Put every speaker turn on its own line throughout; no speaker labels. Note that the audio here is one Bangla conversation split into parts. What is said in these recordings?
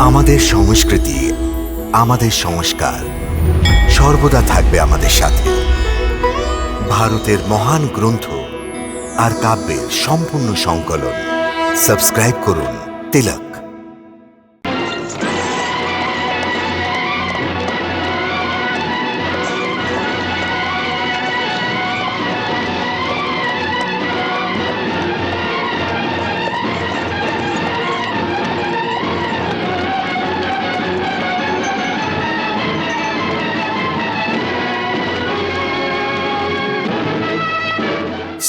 আমাদের সংস্কৃতি, আমাদের সংস্কার সর্বদা থাকবে আমাদের সাথে। ভারতের মহান গ্রন্থ আর কাব্যের সম্পূর্ণ সংকলন। সাবস্ক্রাইব করুন তিলক।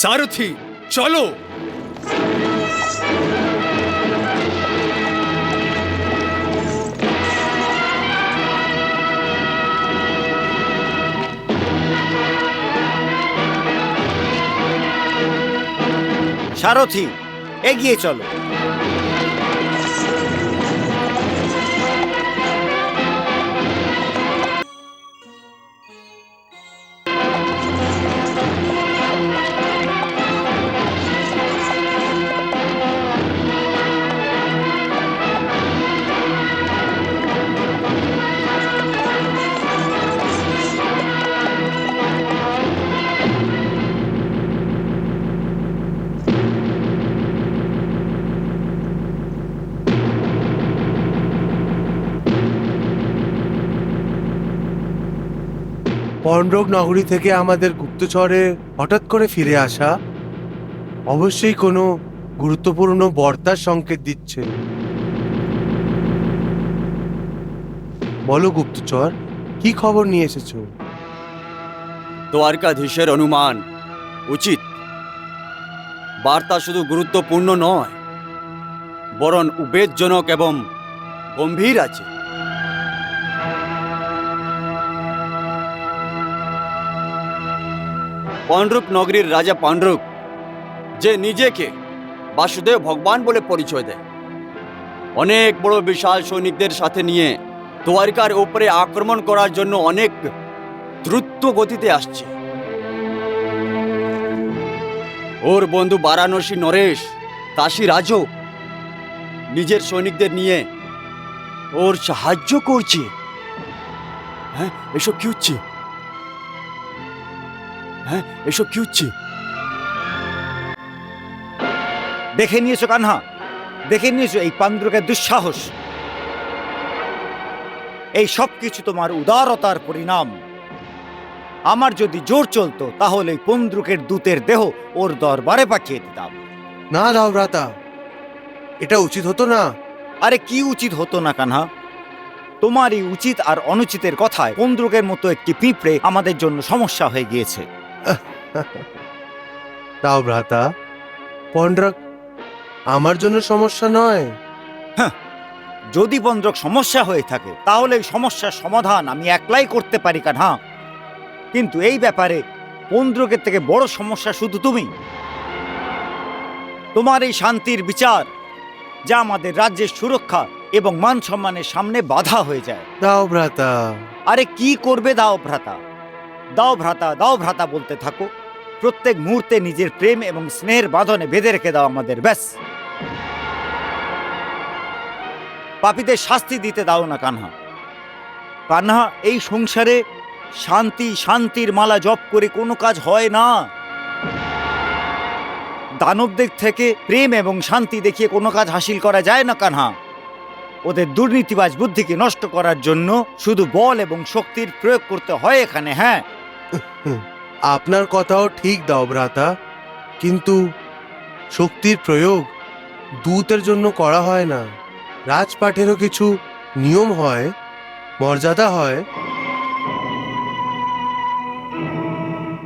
সারথি চলো।
সারথি এগিয়ে চলো।
পন্ড্রক নগরী থেকে আমাদের গুপ্তচরে হঠাৎ করে ফিরে আসা অবশ্যই কোনো গুরুত্বপূর্ণ বার্তার সংকেত দিচ্ছে। বলো গুপ্তচর, কি খবর নিয়ে এসেছো?
দ্বারকাধীশের অনুমান উচিত। বার্তা শুধু গুরুত্বপূর্ণ নয়, বরং উদ্বেগজনক এবং গম্ভীর আছে। পাণ্ড্রুক নগরীর রাজা পাণ্ড্রুক, যে নিজেকে বাসুদেব ভগবান বলে পরিচয় দেয়, অনেক বড় বিশাল সৈনিকদের সাথে নিয়ে দ্বারকার উপরে আক্রমণ করার জন্য অনেক দ্রুত গতিতে আসছে। ওর বন্ধু বারাণসী নরেশ, কাশী রাজও নিজের সৈনিকদের নিয়ে ওর সাহায্য করছে। হ্যাঁ, এসব কি হচ্ছে? এসব কি হচ্ছে? দেখে নিয়েছো কানহা, দেখে নিয়েছো এই পাণ্ড্রুকের দুঃসাহস। এই সব কিছু তোমার উদারতার পরিণাম। আমার যদি জোর চলতো তাহলে পাণ্ড্রুকের দূতের দেহ ওর দরবারে পাঠিয়ে দিতাম।
না দাও ভ্রাতা, এটা উচিত হতো না।
আরে কি উচিত হতো না কানহা? তোমার এই উচিত আর অনুচিতের কথায় পাণ্ড্রুকের মতো একটি পিঁপড়ে আমাদের জন্য সমস্যা হয়ে গিয়েছে।
দাও ভ্রাতা, পন্ড্রক আমার জন্য সমস্যা নয়।
যদি পাণ্ড্রক সমস্যা হয়ে থাকে তাহলে এই সমস্যার সমাধান আমি একলাই করতে পারি কানহা। কিন্তু এই ব্যাপারে পাণ্ড্রকের থেকে বড় সমস্যা শুধু তুমি। তোমার এই শান্তির বিচার, যা আমাদের রাজ্যের সুরক্ষা এবং মান সম্মানের সামনে বাধা হয়ে যায়।
দাও ভ্রাতা।
আরে কি করবে দাও ভ্রাতা? দাও ভ্রাতা, দাও ভ্রাতা বলতে থাকো। প্রত্যেক মুহূর্তে নিজের প্রেম এবং স্নেহের বাঁধনে বেঁধে রেখে দাও আমাদের, ব্যাস। পাপীদের শাস্তি দিতে দাও না কানহা। কানহা, এই সংসারে শান্তি শান্তির মালা জপ করে কোনো কাজ হয় না। দানবদের থেকে প্রেম এবং শান্তি দেখিয়ে কোনো কাজ হাসিল করা যায় না কানহা। ওদের দুর্নীতিবাজ বুদ্ধিকে নষ্ট করার জন্য শুধু বল এবং শক্তির প্রয়োগ করতে হয় এখানে। হ্যাঁ,
আপনার কথাও ঠিক দাও ভ্রাতা, কিন্তু শক্তির প্রয়োগ দূতের জন্য করা হয় না। রাজপাঠেরও কিছু নিয়ম হয়, মর্যাদা হয়।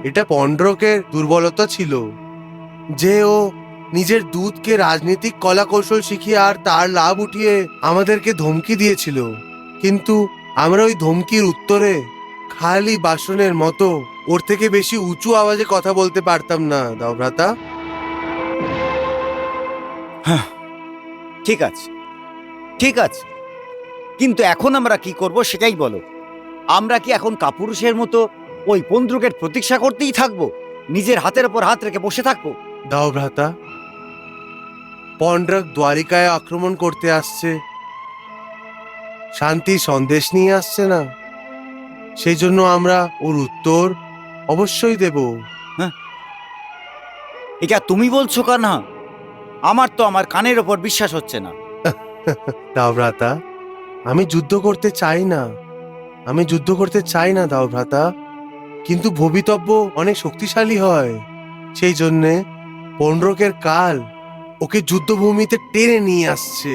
এটা পন্ড্রকের দুর্বলতা ছিল যে ও নিজের দূতকে রাজনৈতিক কলা কৌশল শিখিয়ে আর তার লাভ উঠিয়ে আমাদেরকে ধমকি দিয়েছিল। কিন্তু আমরা ওই ধমকির উত্তরে খালি বাসনের মতো ওর থেকে বেশি উঁচু আওয়াজে কথা বলতে পারতাম না। দাও ভ্রাতা।
ঠিক আছে, ঠিক আছে, কিন্তু এখন আমরা কি করব সেটাই বলো। আমরা কি এখন কাপুরুষের মতো ওই পাণ্ড্রুকের প্রতীক্ষা করতেই থাকবো? নিজের হাতের উপর হাত রেখে বসে থাকবো?
দাও ভ্রাতা, পন্ড্রক দ্বারিকায় আক্রমণ করতে আসছে, শান্তির সন্দেশ নিয়ে আসছে না, সেই জন্য আমরা ওর উত্তর অবশ্যই দেব।
এটা তুমি বলছো কানহা? আমার তো আমার কানের ওপর বিশ্বাস হচ্ছে না।
দাও ভ্রাতা, আমি যুদ্ধ করতে চাই না, আমি যুদ্ধ করতে চাই না দাও ভ্রাতা, কিন্তু ভবিতব্য অনেক শক্তিশালী হয়, সেই জন্যে পৌণ্ড্রকের কাল ওকে যুদ্ধভূমিতে টেনে নিয়ে আসছে।